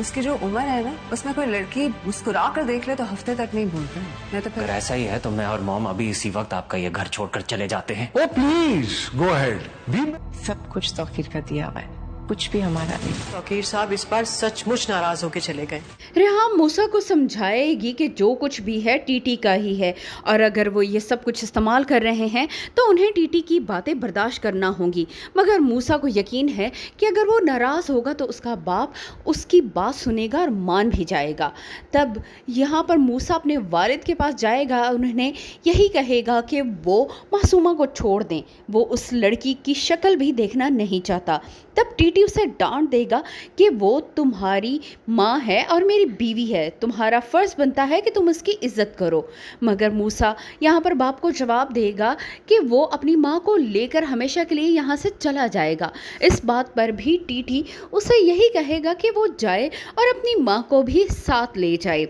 उसकी जो उम्र है ना, उसमें कोई लड़की मुस्कुरा कर देख ले तो हफ्ते तक नहीं भूलता है। मैं तो अगर फिर ऐसा ही है तो मैं और मॉम अभी इसी वक्त आपका ये घर छोड़कर चले जाते हैं। ओ प्लीज गो अहेड बी। सब कुछ तौकीर का दिया हुआ है, कुछ भी हमारा नहीं। तौकीर साहब इस बार सचमुच नाराज होकर चले गए। रेहाम मूसा को समझाएगी कि जो कुछ भी है टीटी का ही है, और अगर वो ये सब कुछ इस्तेमाल कर रहे हैं तो उन्हें टीटी की बातें बर्दाश्त करना होंगी। मगर मूसा को यकीन है कि अगर वो नाराज़ होगा तो उसका बाप उसकी बात सुनेगा और मान भी जाएगा। तब यहाँ पर मूसा अपने वालिद के पास जाएगा, उन्हें यही कहेगा कि वो मासूमा को छोड़ दें, वो उस लड़की की शक्ल भी देखना नहीं चाहता। तब टीटी उसे डांट देगा कि वो तुम्हारी माँ है और मेरी बीवी है, तुम्हारा फ़र्ज़ बनता है कि तुम उसकी इज़्ज़त करो। मगर मूसा यहाँ पर बाप को जवाब देगा कि वो अपनी माँ को लेकर हमेशा के लिए यहाँ से चला जाएगा। इस बात पर भी टीटी उसे यही कहेगा कि वो जाए और अपनी माँ को भी साथ ले जाए।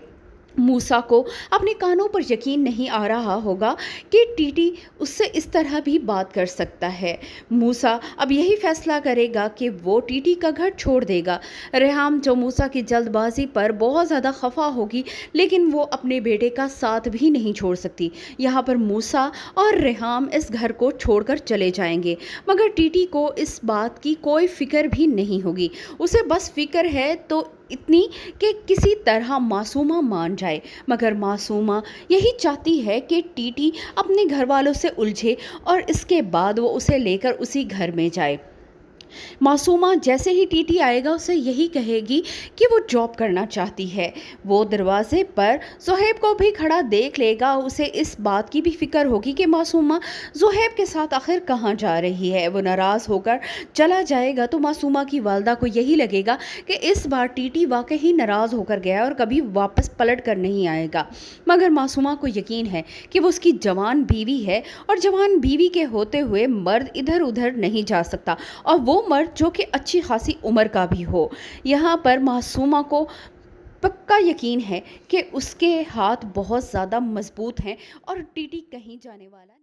मूसा को अपने कानों पर यकीन नहीं आ रहा होगा कि टीटी उससे इस तरह भी बात कर सकता है। मूसा अब यही फैसला करेगा कि वो टीटी का घर छोड़ देगा। रेहाम जो मूसा की जल्दबाजी पर बहुत ज़्यादा खफा होगी, लेकिन वो अपने बेटे का साथ भी नहीं छोड़ सकती। यहाँ पर मूसा और रेहाम इस घर को छोड़कर चले जाएंगे, मगर टीटी को इस बात की कोई फ़िक्र भी नहीं होगी। उसे बस फ़िक्र है तो इतनी कि किसी तरह मासूमा मान जाए। मगर मासूमा यही चाहती है कि टीटी अपने घर वालों से उलझे और इसके बाद वो उसे लेकर उसी घर में जाए। मासूमा जैसे ही टीटी आएगा उसे यही कहेगी कि वो जॉब करना चाहती है। वो दरवाजे पर ज़ुहैब को भी खड़ा देख लेगा। उसे इस बात की भी फिक्र होगी कि मासूमा ज़ुहैब के साथ आखिर कहाँ जा रही है। वो नाराज़ होकर चला जाएगा तो मासूमा की वालदा को यही लगेगा कि इस बार टीटी वाकई ही नाराज़ होकर गया और कभी वापस पलट कर नहीं आएगा। मगर मासूमा को यकीन है कि वो उसकी जवान बीवी है और जवान बीवी के होते हुए मर्द इधर उधर नहीं जा सकता, और वो मर्द जो कि अच्छी खासी उम्र का भी हो। यहाँ पर मासूमा को पक्का यकीन है कि उसके हाथ बहुत ज़्यादा मजबूत हैं और टीटी कहीं जाने वाला